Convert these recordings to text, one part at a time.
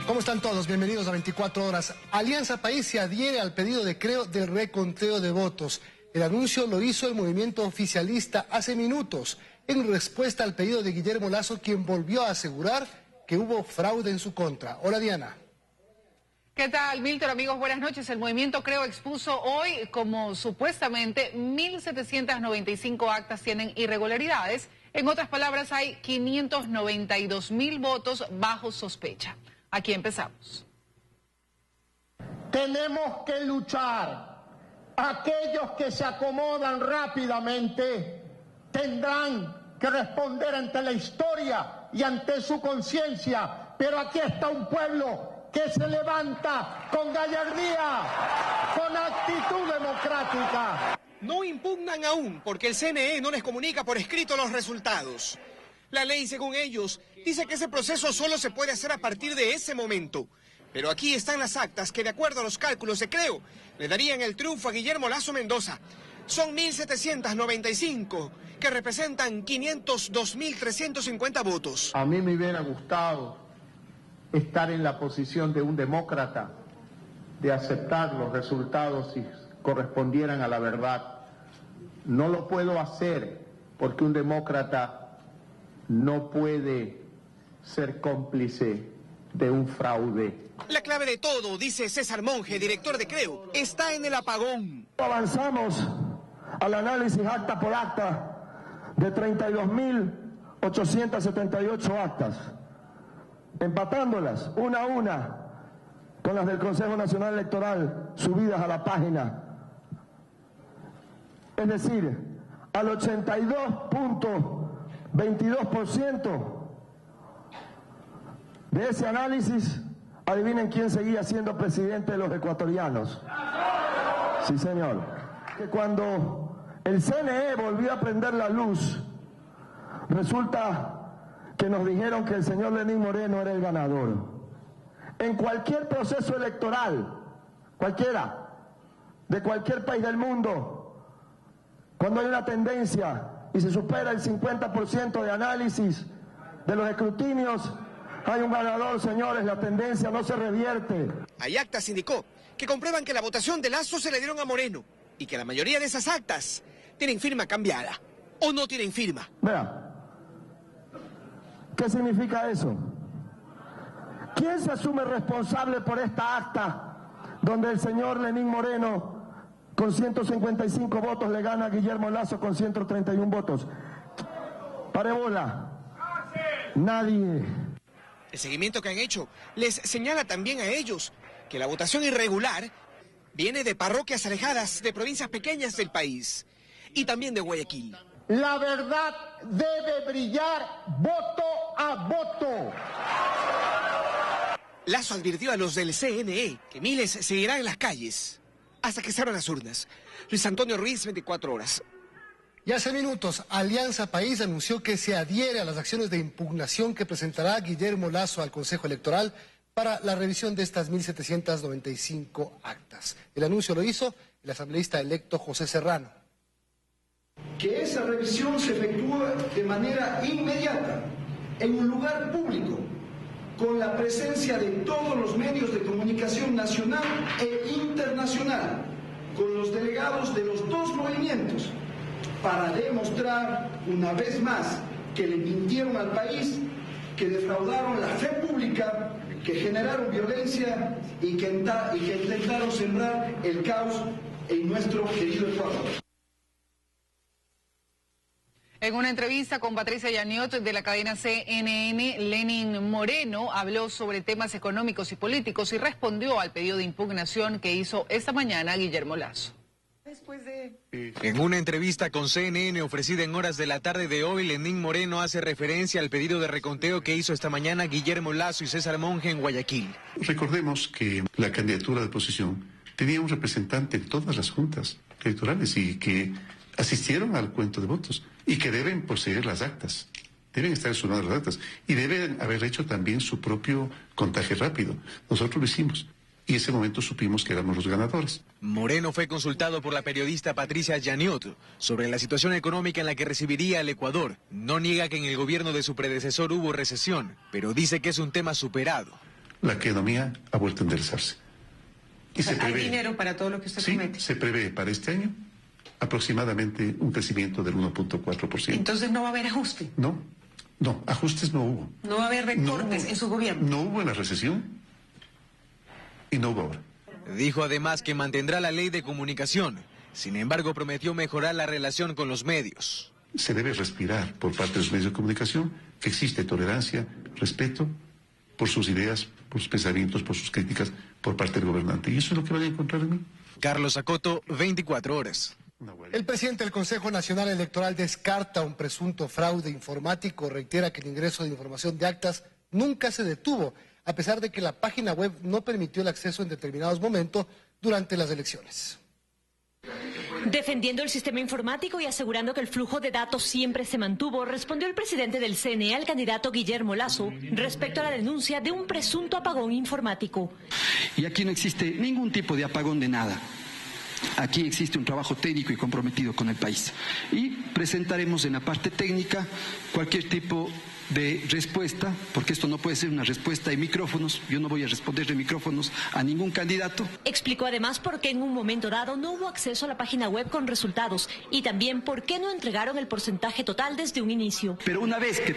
¿Cómo están todos? Bienvenidos a 24 horas. Alianza País se adhiere al pedido de Creo del reconteo de votos. El anuncio lo hizo el movimiento oficialista hace minutos, en respuesta al pedido de Guillermo Lasso, quien volvió a asegurar que hubo fraude en su contra. Hola, Diana. ¿Qué tal, Milton? Amigos, buenas noches. El movimiento Creo expuso hoy como supuestamente 1.795 actas tienen irregularidades. En otras palabras, hay 592.000 votos bajo sospecha. Aquí empezamos. Tenemos que luchar. Aquellos que se acomodan rápidamente tendrán que responder ante la historia y ante su conciencia. Pero aquí está un pueblo que se levanta con gallardía, con actitud democrática. No impugnan aún porque el CNE no les comunica por escrito los resultados. La ley, según ellos, dice que ese proceso solo se puede hacer a partir de ese momento. Pero aquí están las actas que, de acuerdo a los cálculos de Creo, le darían el triunfo a Guillermo Lasso Mendoza. Son 1.795, que representan 502.350 votos. A mí me hubiera gustado estar en la posición de un demócrata, de aceptar los resultados si correspondieran a la verdad. No lo puedo hacer porque un demócrata no puede ser cómplice de un fraude. La clave de todo, dice César Monge, director de Creo, está en el apagón. Avanzamos al análisis acta por acta de 32.878 actas, empatándolas una a una con las del Consejo Nacional Electoral subidas a la página. Es decir, al 82.22% de ese análisis, adivinen quién seguía siendo presidente de los ecuatorianos. Sí, señor. Que cuando el CNE volvió a prender la luz, resulta que nos dijeron que el señor Lenín Moreno era el ganador. En cualquier proceso electoral, cualquiera, de cualquier país del mundo, cuando hay una tendencia y se supera el 50% de análisis de los escrutinios, hay un ganador, señores, la tendencia no se revierte. Hay actas, indicó, que comprueban que la votación de Lasso se le dieron a Moreno y que la mayoría de esas actas tienen firma cambiada o no tienen firma. Vean, ¿qué significa eso? ¿Quién se asume responsable por esta acta donde el señor Lenín Moreno con 155 votos le gana a Guillermo Lasso con 131 votos? Pare bola. Nadie. El seguimiento que han hecho les señala también a ellos que la votación irregular viene de parroquias alejadas de provincias pequeñas del país y también de Guayaquil. La verdad debe brillar voto a voto. Lasso advirtió a los del CNE que miles seguirán en las calles hasta que se abran las urnas. Luis Antonio Ruiz, 24 horas. Y hace minutos, Alianza País anunció que se adhiere a las acciones de impugnación que presentará Guillermo Lasso al Consejo Electoral para la revisión de estas 1.795 actas. El anuncio lo hizo el asambleísta electo José Serrano. Que esa revisión se efectúe de manera inmediata, en un lugar público, con la presencia de todos los medios de comunicación nacional e internacional, con los delegados de los dos movimientos, para demostrar una vez más que le mintieron al país, que defraudaron la fe pública, que generaron violencia y que intentaron sembrar el caos en nuestro querido Ecuador. En una entrevista con Patricia Yaniot de la cadena CNN, Lenín Moreno habló sobre temas económicos y políticos y respondió al pedido de impugnación que hizo esta mañana Guillermo Lasso. En una entrevista con CNN ofrecida en horas de la tarde de hoy, Lenín Moreno hace referencia al pedido de reconteo que hizo esta mañana Guillermo Lasso y César Monge en Guayaquil. Recordemos que la candidatura de oposición tenía un representante en todas las juntas electorales y que asistieron al cuento de votos y que deben poseer las actas, deben estar sumadas las actas y deben haber hecho también su propio contaje rápido. Nosotros lo hicimos. Y en ese momento supimos que éramos los ganadores. Moreno fue consultado por la periodista Patricia Yaniot sobre la situación económica en la que recibiría el Ecuador. No niega que en el gobierno de su predecesor hubo recesión, pero dice que es un tema superado. la economía ha vuelto a enderezarse. Y se prevé, ¿hay dinero para todo lo que usted promete? Se prevé para este año aproximadamente un crecimiento del 1.4%. Entonces no va a haber ajuste. No, ajustes no hubo. No va a haber recortes en su gobierno. No hubo en la recesión y no hubo ahora. Dijo además que mantendrá la ley de comunicación. Sin embargo, prometió mejorar la relación con los medios. Se debe respirar por parte de los medios de comunicación que existe tolerancia, respeto por sus ideas, por sus pensamientos, por sus críticas por parte del gobernante. Y eso es lo que van a encontrar en mí. Carlos Acoto, 24 horas. El presidente del Consejo Nacional Electoral descarta un presunto fraude informático, reitera que el ingreso de información de actas nunca se detuvo, a pesar de que la página web no permitió el acceso en determinados momentos durante las elecciones. Defendiendo el sistema informático y asegurando que el flujo de datos siempre se mantuvo, respondió el presidente del CNE al candidato Guillermo Lasso respecto a la denuncia de un presunto apagón informático. Y aquí no existe ningún tipo de apagón de nada. Aquí existe un trabajo técnico y comprometido con el país. Y presentaremos en la parte técnica cualquier tipo de respuesta, porque esto no puede ser una respuesta de micrófonos. Yo no voy a responder de micrófonos a ningún candidato. Explicó además por qué en un momento dado no hubo acceso a la página web con resultados y también por qué no entregaron el porcentaje total desde un inicio. Pero una vez que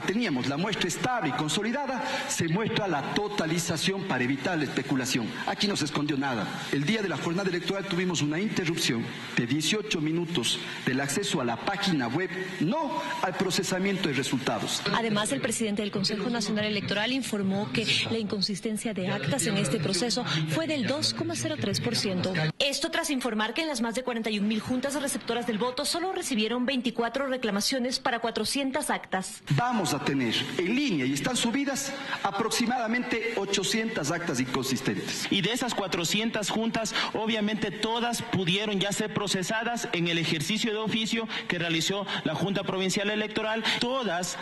teníamos la muestra estable y consolidada, se muestra la totalización para evitar la especulación. Aquí no se escondió nada. El día de la jornada electoral tuvimos una interrupción de 18 minutos del acceso a la página web, no al procesamiento de resultados. Además, el presidente del Consejo Nacional Electoral informó que la inconsistencia de actas en este proceso fue del 2,03%. Esto tras informar que en las más de 41.000 juntas receptoras del voto solo recibieron 24 reclamaciones para 400 actas. Vamos a tener en línea, y están subidas, aproximadamente 800 actas inconsistentes. Y de esas 400 juntas, obviamente todas pudieron ya ser procesadas en el ejercicio de oficio que realizó la Junta Provincial Electoral. Todas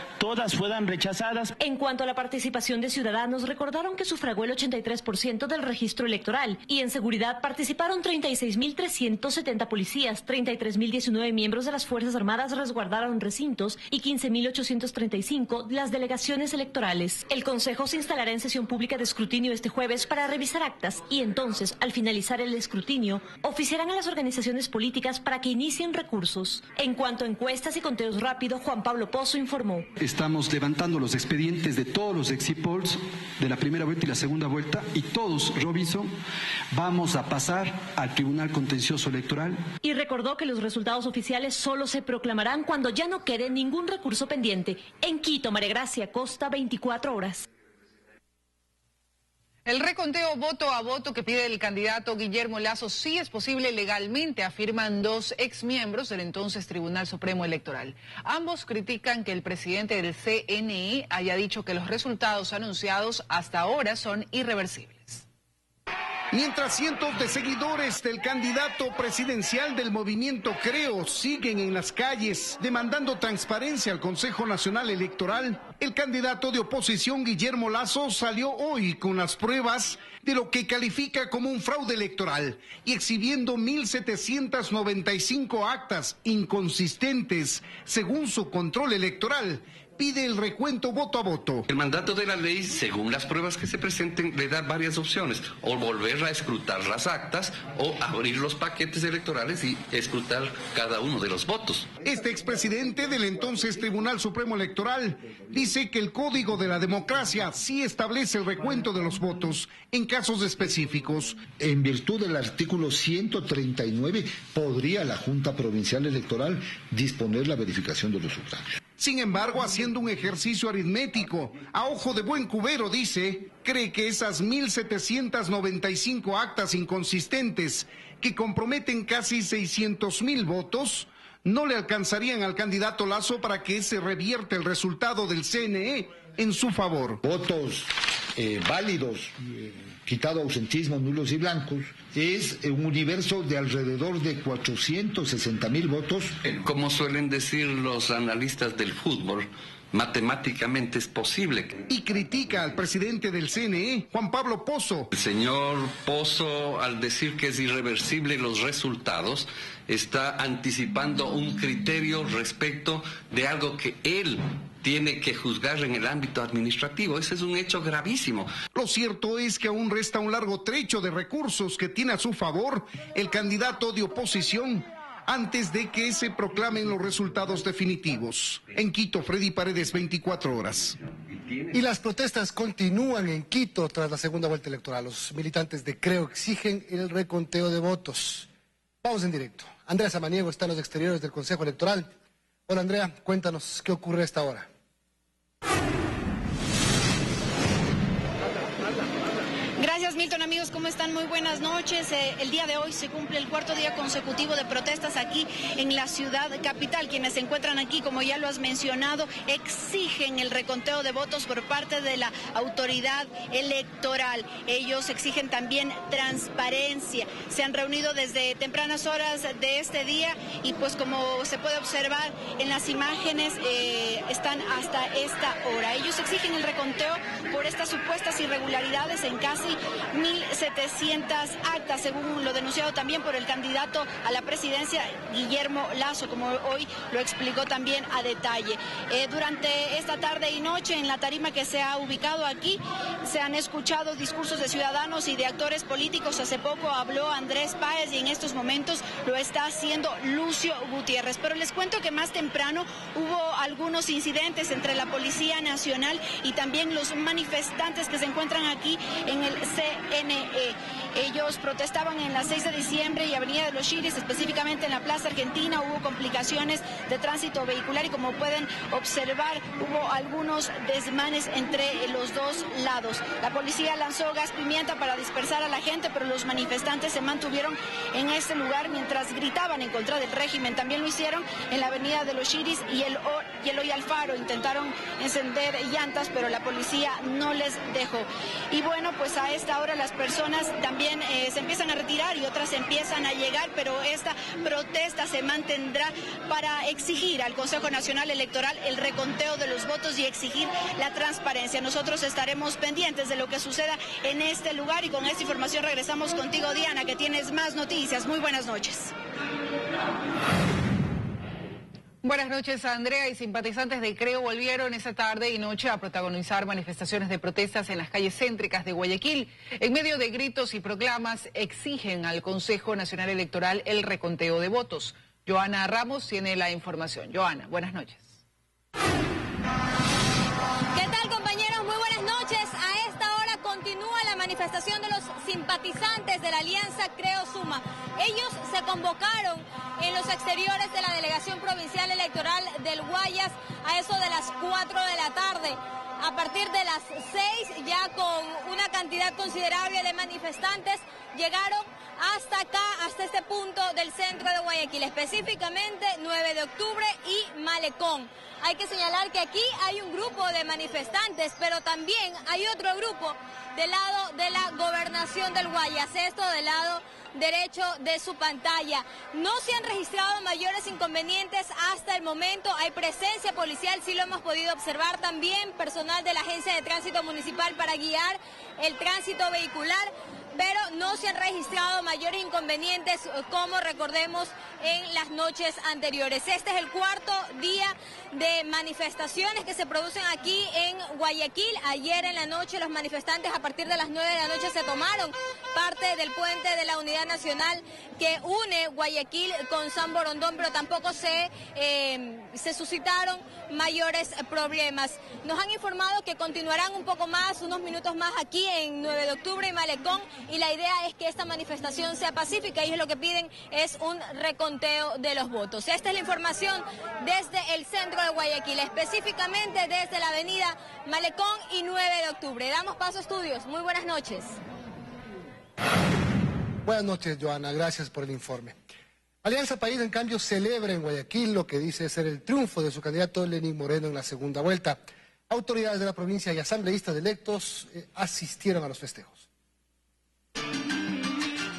fueran rechazadas. En cuanto a la participación de ciudadanos, recordaron que sufragó el 83% del registro electoral y en seguridad participaron 36.370 policías, 33.019 miembros de las Fuerzas Armadas resguardaron recintos y 15.835 las delegaciones electorales. El Consejo se instalará en sesión pública de escrutinio este jueves para revisar actas y entonces, al finalizar el escrutinio, oficiarán a las organizaciones políticas para que inicien recursos. En cuanto a encuestas y conteos rápidos, Juan Pablo Pozo informó. Estamos levantando los expedientes de todos los exit polls de la primera vuelta y la segunda vuelta y todos, Robinson, vamos a pasar al Tribunal Contencioso Electoral. Y recordó que los resultados oficiales solo se proclamarán cuando ya no quede ningún recurso pendiente. En Quito, María Gracia Costa, 24 horas. El reconteo voto a voto que pide el candidato Guillermo Lasso sí es posible legalmente, afirman dos exmiembros del entonces Tribunal Supremo Electoral. Ambos critican que el presidente del CNE haya dicho que los resultados anunciados hasta ahora son irreversibles. Mientras cientos de seguidores del candidato presidencial del movimiento Creo siguen en las calles demandando transparencia al Consejo Nacional Electoral, el candidato de oposición Guillermo Lasso salió hoy con las pruebas de lo que califica como un fraude electoral y exhibiendo 1.795 actas inconsistentes según su control electoral. Pide el recuento voto a voto. El mandato de la ley, según las pruebas que se presenten, le da varias opciones: o volver a escrutar las actas, o abrir los paquetes electorales y escrutar cada uno de los votos. Este expresidente del entonces Tribunal Supremo Electoral dice que el Código de la Democracia sí establece el recuento de los votos en casos específicos. En virtud del artículo 139, podría la Junta Provincial Electoral disponer la verificación de los resultados. Sin embargo, haciendo un ejercicio aritmético, a ojo de buen cubero, dice, cree que esas 1.795 actas inconsistentes que comprometen casi 600.000 votos no le alcanzarían al candidato Lasso para que se revierta el resultado del CNE en su favor. Votos válidos, quitado ausentismo, nulos y blancos, es un universo de alrededor de 460.000 votos. Como suelen decir los analistas del fútbol, matemáticamente es posible. Y critica al presidente del CNE, Juan Pablo Pozo. El señor Pozo, al decir que es irreversible los resultados, está anticipando un criterio respecto de algo que él tiene que juzgar en el ámbito administrativo. Ese es un hecho gravísimo. Lo cierto es que aún resta un largo trecho de recursos que tiene a su favor el candidato de oposición antes de que se proclamen los resultados definitivos. En Quito, Freddy Paredes, 24 horas. Y las protestas continúan en Quito tras la segunda vuelta electoral. Los militantes de Creo exigen el reconteo de votos. Vamos en directo. Andrea Samaniego está en los exteriores del Consejo Electoral. Hola Andrea, cuéntanos qué ocurre a esta hora. Gracias, Milton. Amigos, ¿cómo están? Muy buenas noches. El día de hoy se cumple el cuarto día consecutivo de protestas aquí en la ciudad capital. Quienes se encuentran aquí, como ya lo has mencionado, exigen el reconteo de votos por parte de la autoridad electoral. Ellos exigen también transparencia. Se han reunido desde tempranas horas de este día y pues como se puede observar en las imágenes, están hasta esta hora. Ellos exigen el reconteo por estas supuestas irregularidades en casi 1.700 actas, según lo denunciado también por el candidato a la presidencia, Guillermo Lasso, como hoy lo explicó también a detalle. Durante esta tarde y noche, en la tarima que se ha ubicado aquí, se han escuchado discursos de ciudadanos y de actores políticos. Hace poco habló Andrés Páez y en estos momentos lo está haciendo Lucio Gutiérrez. Pero les cuento que más temprano hubo algunos incidentes entre la Policía Nacional y también los manifestantes que se encuentran aquí en el CNE. Ellos protestaban en la 6 de diciembre y Avenida de los Chiris, específicamente en la Plaza Argentina. Hubo complicaciones de tránsito vehicular y como pueden observar hubo algunos desmanes entre los dos lados. La policía lanzó gas pimienta para dispersar a la gente, pero los manifestantes se mantuvieron en este lugar mientras gritaban en contra del régimen. También lo hicieron en la Avenida de los Chiris y el Hoy Alfaro. Intentaron encender llantas, pero la policía no les dejó. Y bueno, pues a esta hora las personas también se empiezan a retirar y otras empiezan a llegar, pero esta protesta se mantendrá para exigir al Consejo Nacional Electoral el reconteo de los votos y exigir la transparencia. Nosotros estaremos pendientes de lo que suceda en este lugar y con esta información regresamos contigo, Diana, que tienes más noticias. Muy buenas noches. Buenas noches, Andrea. Y simpatizantes de Creo volvieron esa tarde y noche a protagonizar manifestaciones de protestas en las calles céntricas de Guayaquil. En medio de gritos y proclamas, exigen al Consejo Nacional Electoral el reconteo de votos. Joana Ramos tiene la información. Joana, buenas noches. ¿Qué tal, compañeros? Muy buenas noches. A esta hora continúa la manifestación de los simpatizantes de la Alianza Creo Suma. Ellos se convocaron en los exteriores de la Delegación Provincial Electoral del Guayas a eso de las 4 de la tarde. A partir de las 6, ya con una cantidad considerable de manifestantes, llegaron hasta acá, hasta este punto del centro de Guayaquil, específicamente 9 de octubre y Malecón. Hay que señalar que aquí hay un grupo de manifestantes, pero también hay otro grupo del lado de la gobernación del Guayas, esto del lado derecho de su pantalla. No se han registrado mayores inconvenientes hasta el momento. Hay presencia policial, sí lo hemos podido observar, también personal de la Agencia de Tránsito Municipal para guiar el tránsito vehicular, pero no se han registrado mayores inconvenientes como recordemos en las noches anteriores. Este es el cuarto día de manifestaciones que se producen aquí en Guayaquil. Ayer en la noche los manifestantes a partir de las 9 de la noche se tomaron parte del puente de la Unidad Nacional que une Guayaquil con San Borondón, pero tampoco se suscitaron mayores problemas. Nos han informado que continuarán un poco más, unos minutos más aquí en 9 de octubre y Malecón, y la idea es que esta manifestación sea pacífica. Ellos lo que piden es un reconteo de los votos. Esta es la información desde el centro de Guayaquil, específicamente desde la avenida Malecón y 9 de octubre. Damos paso a estudios. Muy buenas noches. Buenas noches, Joana. Gracias por el informe. Alianza País, en cambio, celebra en Guayaquil lo que dice ser el triunfo de su candidato Lenín Moreno en la segunda vuelta. Autoridades de la provincia y asambleístas electos asistieron a los festejos.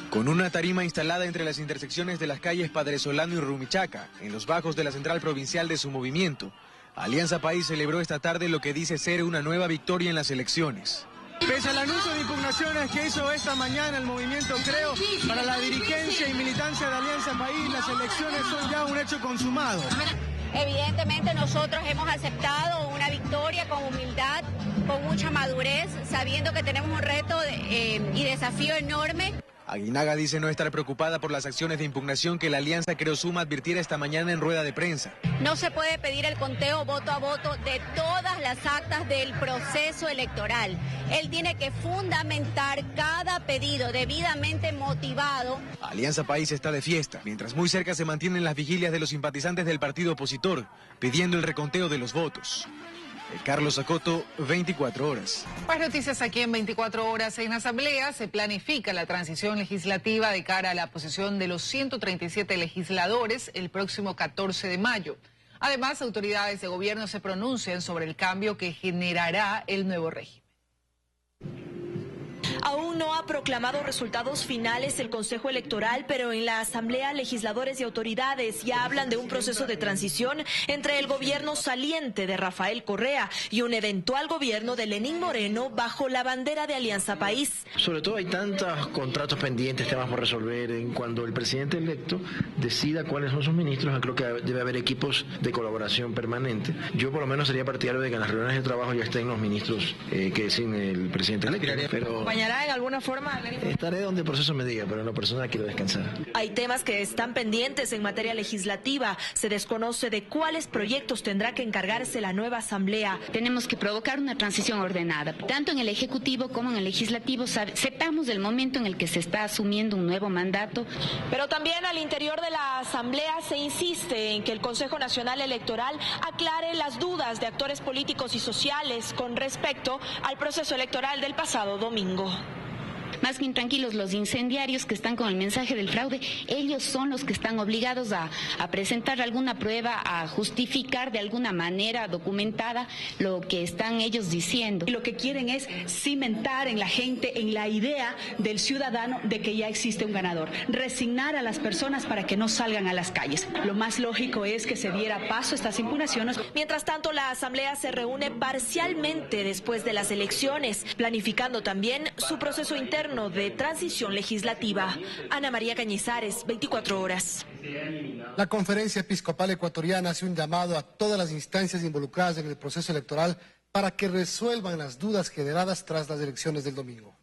Con una tarima instalada entre las intersecciones de las calles Padre Solano y Rumichaca, en los bajos de la central provincial de su movimiento, Alianza País celebró esta tarde lo que dice ser una nueva victoria en las elecciones. Pese al anuncio de impugnaciones que hizo esta mañana el movimiento Creo, para la dirigencia y militancia de Alianza País, las elecciones son ya un hecho consumado. Evidentemente nosotros hemos aceptado una victoria con humildad, con mucha madurez, sabiendo que tenemos un reto y desafío enorme. Aguinaga dice no estar preocupada por las acciones de impugnación que la Alianza Creo Suma advirtiera esta mañana en rueda de prensa. No se puede pedir el conteo voto a voto de todas las actas del proceso electoral. Él tiene que fundamentar cada pedido debidamente motivado. Alianza País está de fiesta, mientras muy cerca se mantienen las vigilias de los simpatizantes del partido opositor, pidiendo el reconteo de los votos. Carlos Acoto, 24 horas. Más noticias aquí en 24 horas. En Asamblea se planifica la transición legislativa de cara a la posesión de los 137 legisladores el próximo 14 de mayo. Además, autoridades de gobierno se pronuncian sobre el cambio que generará el nuevo régimen. Aún no ha proclamado resultados finales el Consejo Electoral, pero en la Asamblea legisladores y autoridades ya hablan de un proceso de transición entre el gobierno saliente de Rafael Correa y un eventual gobierno de Lenín Moreno bajo la bandera de Alianza País. Sobre todo hay tantos contratos pendientes, temas por resolver. Cuando el presidente electo decida cuáles son sus ministros, creo que debe haber equipos de colaboración permanente. Yo por lo menos sería partidario de que en las reuniones de trabajo ya estén los ministros que designe el presidente electo. Pero ¿en alguna forma? Estaré donde el proceso me diga, pero en lo personal quiero descansar. Hay temas que están pendientes en materia legislativa. Se desconoce de cuáles proyectos tendrá que encargarse la nueva Asamblea. Tenemos que provocar una transición ordenada, tanto en el Ejecutivo como en el Legislativo. Sepamos del momento en el que se está asumiendo un nuevo mandato. Pero también al interior de la Asamblea se insiste en que el Consejo Nacional Electoral aclare las dudas de actores políticos y sociales con respecto al proceso electoral del pasado domingo. Más que intranquilos los incendiarios que están con el mensaje del fraude, ellos son los que están obligados a presentar alguna prueba, a justificar de alguna manera documentada lo que están ellos diciendo. Y lo que quieren es cimentar en la gente, en la idea del ciudadano de que ya existe un ganador. Resignar a las personas para que no salgan a las calles. Lo más lógico es que se diera paso a estas impugnaciones. Mientras tanto, la Asamblea se reúne parcialmente después de las elecciones, planificando también su proceso interno de transición legislativa. Ana María Cañizares, 24 horas. La Conferencia Episcopal Ecuatoriana hace un llamado a todas las instancias involucradas en el proceso electoral para que resuelvan las dudas generadas tras las elecciones del domingo.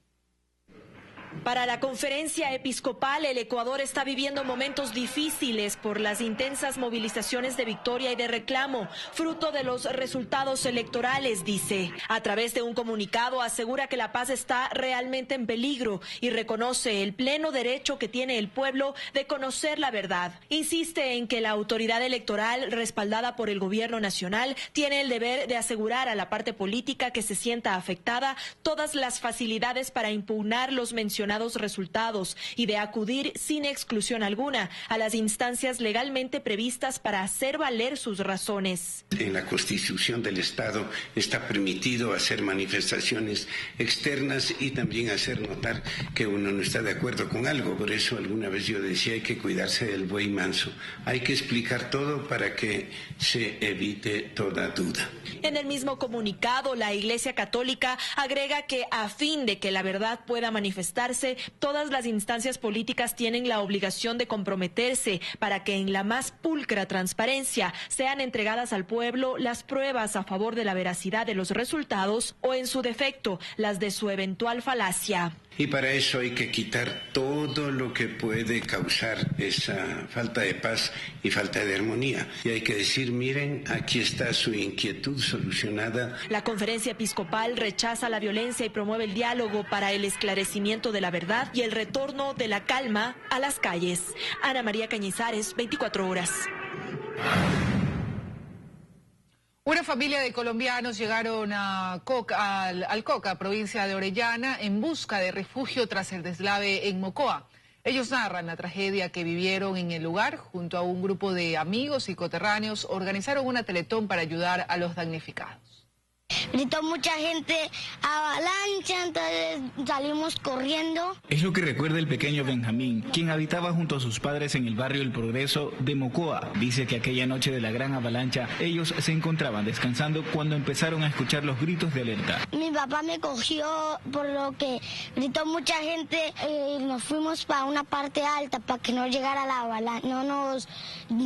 Para la Conferencia Episcopal, el Ecuador está viviendo momentos difíciles por las intensas movilizaciones de victoria y de reclamo, fruto de los resultados electorales, dice. A través de un comunicado asegura que la paz está realmente en peligro y reconoce el pleno derecho que tiene el pueblo de conocer la verdad. Insiste en que la autoridad electoral, respaldada por el gobierno nacional, tiene el deber de asegurar a la parte política que se sienta afectada todas las facilidades para impugnar los mencionados resultados y de acudir sin exclusión alguna a las instancias legalmente previstas para hacer valer sus razones. En la Constitución del Estado está permitido hacer manifestaciones externas y también hacer notar que uno no está de acuerdo con algo. Por eso alguna vez yo decía hay que cuidarse del buey manso. Hay que explicar todo para que se evite toda duda. En el mismo comunicado, la Iglesia Católica agrega que a fin de que la verdad pueda manifestarse, todas las instancias políticas tienen la obligación de comprometerse para que en la más pulcra transparencia sean entregadas al pueblo las pruebas a favor de la veracidad de los resultados o, en su defecto, las de su eventual falacia. Y para eso hay que quitar todo lo que puede causar esa falta de paz y falta de armonía. Y hay que decir, miren, aquí está su inquietud solucionada. La Conferencia Episcopal rechaza la violencia y promueve el diálogo para el esclarecimiento de la verdad y el retorno de la calma a las calles. Ana María Cañizares, 24 horas. Una familia de colombianos llegaron al Coca, provincia de Orellana, en busca de refugio tras el deslave en Mocoa. Ellos narran la tragedia que vivieron en el lugar. Junto a un grupo de amigos y coterráneos organizaron una teletón para ayudar a los damnificados. Gritó mucha gente avalancha, entonces salimos corriendo. Es lo que recuerda el pequeño Benjamín, quien habitaba junto a sus padres en el barrio El Progreso de Mocoa. Dice que aquella noche de la gran avalancha, ellos se encontraban descansando cuando empezaron a escuchar los gritos de alerta. Mi papá me cogió por lo que gritó mucha gente y nos fuimos para una parte alta para que no llegara la avalancha, no nos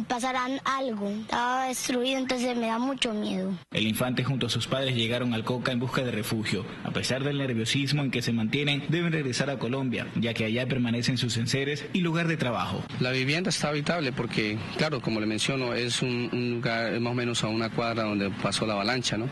pasaran algo. Estaba destruido, entonces me da mucho miedo. El infante junto a sus padres llegaron al Coca en busca de refugio. A pesar del nerviosismo en que se mantienen, deben regresar a Colombia, ya que allá permanecen sus enseres y lugar de trabajo. La vivienda está habitable porque, claro, como le menciono, es un lugar más o menos a una cuadra donde pasó la avalancha, ¿no?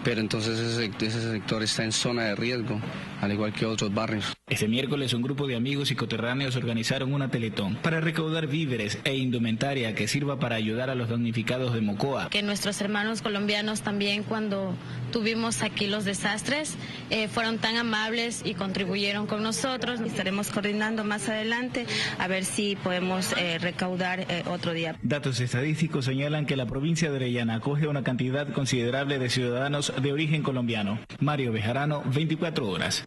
Pero entonces ese sector está en zona de riesgo, al igual que otros barrios. Este miércoles un grupo de amigos y coterráneos organizaron una teletón para recaudar víveres e indumentaria que sirva para ayudar a los damnificados de Mocoa. Que nuestros hermanos colombianos también, cuando tuvimos aquí los desastres, fueron tan amables y contribuyeron con nosotros. Estaremos coordinando más adelante a ver si podemos recaudar otro día. Datos estadísticos señalan que la provincia de Orellana acoge una cantidad considerable de ciudadanos de origen colombiano. Mario Bejarano, 24 horas.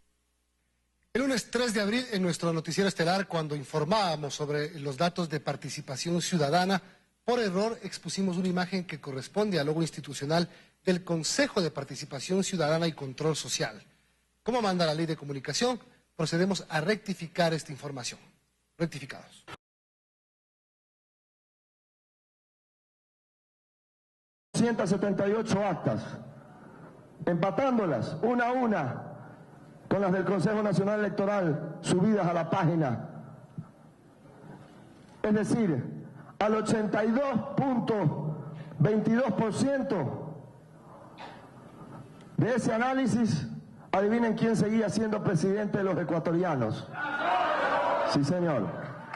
El lunes 3 de abril, en nuestro noticiero estelar, cuando informábamos sobre los datos de participación ciudadana, por error expusimos una imagen que corresponde al logo institucional del Consejo de Participación Ciudadana y Control Social. Como manda la Ley de Comunicación, procedemos a rectificar esta información. Rectificados. ...178 actas, empatándolas una a una con las del Consejo Nacional Electoral subidas a la página. Es decir, al 82.22% de ese análisis, adivinen quién seguía siendo presidente de los ecuatorianos. Sí, señor.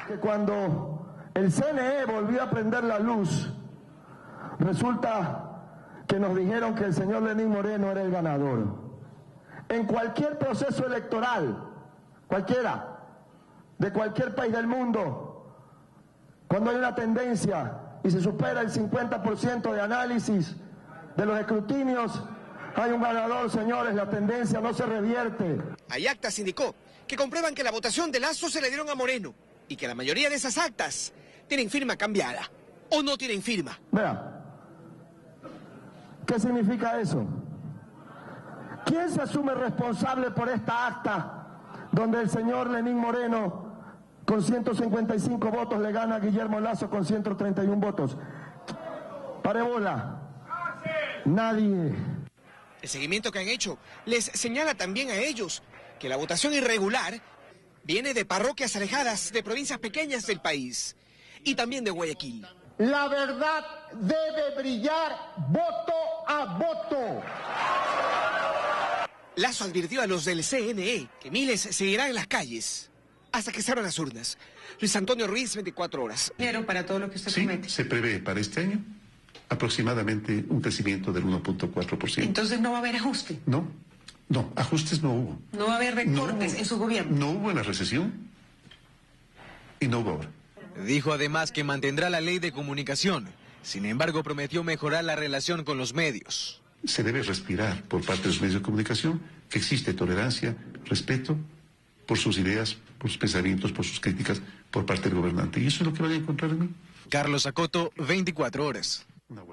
Que cuando el CNE volvió a prender la luz, resulta que nos dijeron que el señor Lenín Moreno era el ganador. En cualquier proceso electoral, cualquiera, de cualquier país del mundo, cuando hay una tendencia y se supera el 50% de análisis de los escrutinios, hay un ganador, señores, la tendencia no se revierte. Hay actas, indicó, que comprueban que la votación de Lazo se le dieron a Moreno y que la mayoría de esas actas tienen firma cambiada o no tienen firma. Vea, ¿qué significa eso? ¿Quién se asume responsable por esta acta donde el señor Lenín Moreno con 155 votos le gana a Guillermo Lazo con 131 votos? Pare bola. Nadie. El seguimiento que han hecho les señala también a ellos que la votación irregular viene de parroquias alejadas de provincias pequeñas del país y también de Guayaquil. La verdad debe brillar voto a voto. Lazo advirtió a los del CNE que miles seguirán en las calles hasta que se abran las urnas. Luis Antonio Ruiz, 24 horas. Para todo lo que usted promete. Se prevé para este año aproximadamente un crecimiento del 1.4%. Entonces no va a haber ajuste. No, ajustes no hubo. No va a haber recortes en su gobierno. No hubo en la recesión y no hubo ahora. Dijo además que mantendrá la ley de comunicación. Sin embargo, prometió mejorar la relación con los medios. Se debe respirar por parte de los medios de comunicación que existe tolerancia, respeto por sus ideas, por sus pensamientos, por sus críticas por parte del gobernante. Y eso es lo que van a encontrar en mí. Carlos Acoto, 24 horas.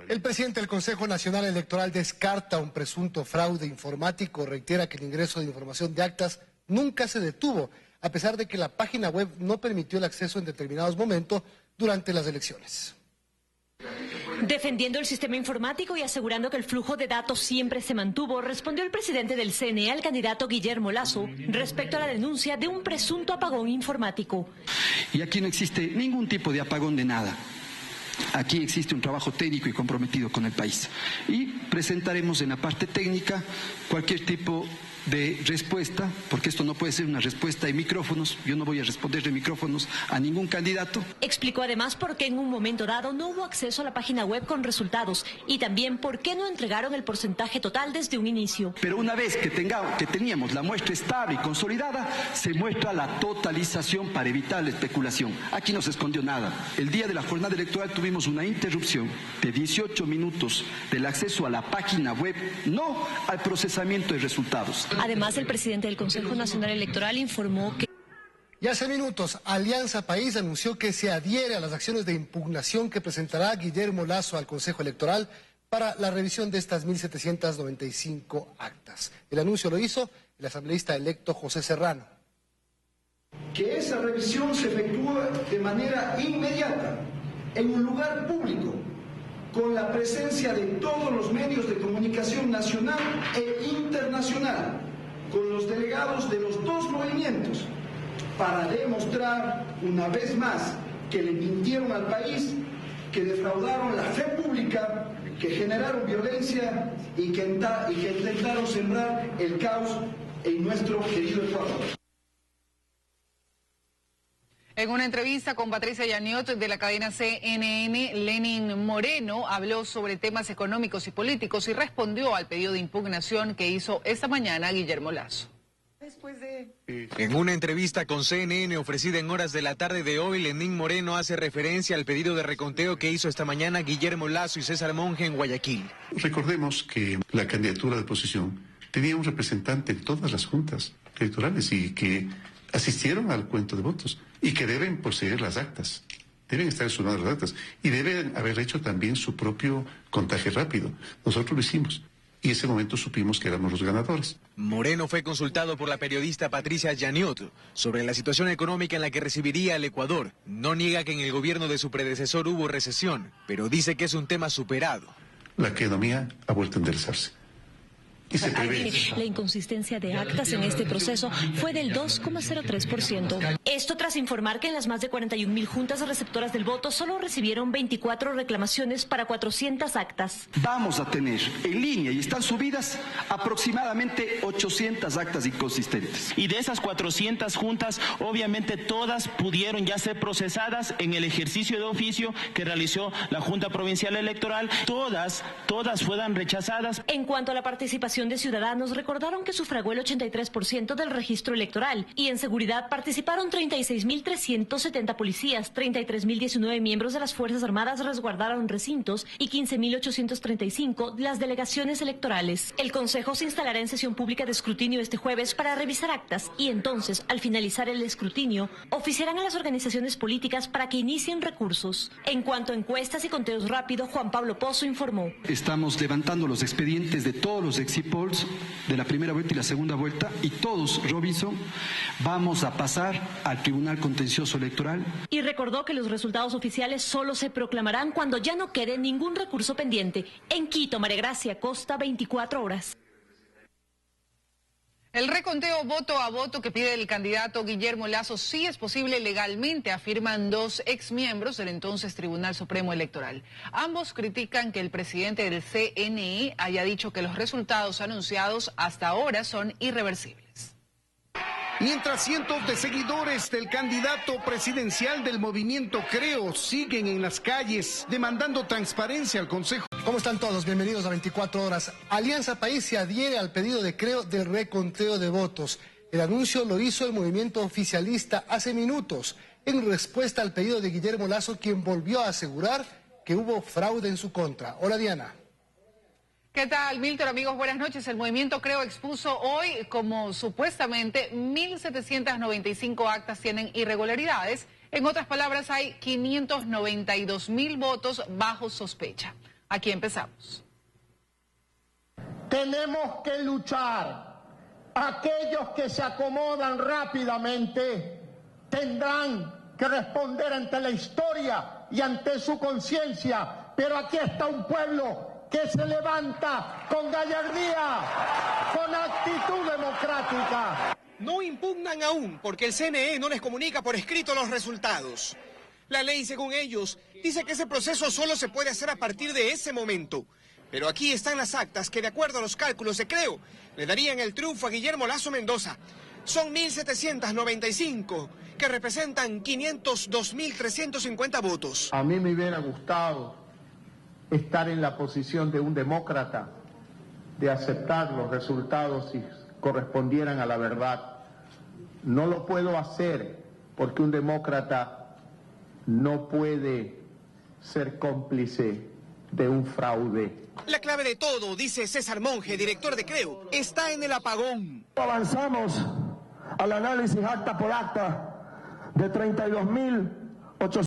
El presidente del Consejo Nacional Electoral descarta un presunto fraude informático, reitera que el ingreso de información de actas nunca se detuvo, a pesar de que la página web no permitió el acceso en determinados momentos durante las elecciones. Defendiendo el sistema informático y asegurando que el flujo de datos siempre se mantuvo, respondió el presidente del CNE al candidato Guillermo Lazo respecto a la denuncia de un presunto apagón informático. Y aquí no existe ningún tipo de apagón de nada. Aquí existe un trabajo técnico y comprometido con el país. Y presentaremos en la parte técnica cualquier tipo de respuesta, porque esto no puede ser una respuesta de micrófonos, yo no voy a responder de micrófonos a ningún candidato. Explicó además por qué en un momento dado no hubo acceso a la página web con resultados y también por qué no entregaron el porcentaje total desde un inicio. Pero una vez que teníamos la muestra estable y consolidada, se muestra la totalización para evitar la especulación. Aquí no se escondió nada. El día de la jornada electoral tuvimos una interrupción de 18 minutos del acceso a la página web, no al procesamiento de resultados. Además, el presidente del Consejo Nacional Electoral informó que... Y hace minutos, Alianza País anunció que se adhiere a las acciones de impugnación que presentará Guillermo Lasso al Consejo Electoral para la revisión de estas 1.795 actas. El anuncio lo hizo el asambleísta electo José Serrano. Que esa revisión se efectúe de manera inmediata, en un lugar público, con la presencia de todos los medios de comunicación nacional e internacional, con los delegados de los dos movimientos, para demostrar una vez más que le mintieron al país, que defraudaron la fe pública, que generaron violencia y que intentaron sembrar el caos en nuestro querido Ecuador. En una entrevista con Patricia Yaniot de la cadena CNN, Lenín Moreno habló sobre temas económicos y políticos y respondió al pedido de impugnación que hizo esta mañana Guillermo Lasso. En una entrevista con CNN ofrecida en horas de la tarde de hoy, Lenín Moreno hace referencia al pedido de reconteo que hizo esta mañana Guillermo Lasso y César Monge en Guayaquil. Recordemos que la candidatura de oposición tenía un representante en todas las juntas electorales y que asistieron al cuento de votos y que deben poseer las actas, deben estar exhumadas las actas y deben haber hecho también su propio contaje rápido. Nosotros lo hicimos y en ese momento supimos que éramos los ganadores. Moreno fue consultado por la periodista Patricia Yaniot sobre la situación económica en la que recibiría el Ecuador. No niega que en el gobierno de su predecesor hubo recesión, pero dice que es un tema superado. La economía ha vuelto a enderezarse. Y se prevé. La inconsistencia de actas en este proceso fue del 2,03%. Esto tras informar que en las más de 41.000 juntas receptoras del voto solo recibieron 24 reclamaciones para 400 actas. Vamos a tener en línea, y están subidas, aproximadamente 800 actas inconsistentes. Y de esas 400 juntas, obviamente todas pudieron ya ser procesadas en el ejercicio de oficio que realizó la Junta Provincial Electoral. Todas fueron rechazadas. En cuanto a la participación de ciudadanos, recordaron que sufragó el 83% del registro electoral y en seguridad participaron 36.370 policías, 33.019 miembros de las Fuerzas Armadas resguardaron recintos y 15.835 las delegaciones electorales. El Consejo se instalará en sesión pública de escrutinio este jueves para revisar actas y entonces, al finalizar el escrutinio, oficiarán a las organizaciones políticas para que inicien recursos. En cuanto a encuestas y conteos rápidos, Juan Pablo Pozo informó. Estamos levantando los expedientes de todos los exit polls de la primera vuelta y la segunda vuelta y todos, Robinson, vamos a pasar al Tribunal Contencioso Electoral. Y recordó que los resultados oficiales solo se proclamarán cuando ya no quede ningún recurso pendiente. En Quito, María Gracia Costa, 24 horas. El reconteo voto a voto que pide el candidato Guillermo Lasso sí es posible legalmente, afirman dos exmiembros del entonces Tribunal Supremo Electoral. Ambos critican que el presidente del CNE haya dicho que los resultados anunciados hasta ahora son irreversibles. Mientras cientos de seguidores del candidato presidencial del movimiento Creo siguen en las calles demandando transparencia al Consejo. ¿Cómo están todos? Bienvenidos a 24 horas. Alianza País se adhiere al pedido de Creo del reconteo de votos. El anuncio lo hizo el movimiento oficialista hace minutos, en respuesta al pedido de Guillermo Lasso, quien volvió a asegurar que hubo fraude en su contra. Hola, Diana. ¿Qué tal, Milton? Amigos, buenas noches. El movimiento Creo expuso hoy como supuestamente 1.795 actas tienen irregularidades. En otras palabras, hay 592.000 votos bajo sospecha. Aquí empezamos. Tenemos que luchar. Aquellos que se acomodan rápidamente tendrán que responder ante la historia y ante su conciencia. Pero aquí está un pueblo que se levanta con gallardía, con actitud democrática. No impugnan aún porque el CNE no les comunica por escrito los resultados. La ley, según ellos, dice que ese proceso solo se puede hacer a partir de ese momento. Pero aquí están las actas que, de acuerdo a los cálculos de Creo, le darían el triunfo a Guillermo Lasso Mendoza. Son 1.795, que representan 502.350 votos. A mí me hubiera gustado estar en la posición de un demócrata, de aceptar los resultados si correspondieran a la verdad. No lo puedo hacer porque un demócrata no puede ser cómplice de un fraude. La clave de todo, dice César Monge, director de Creo, está en el apagón. Avanzamos al análisis acta por acta de 32.000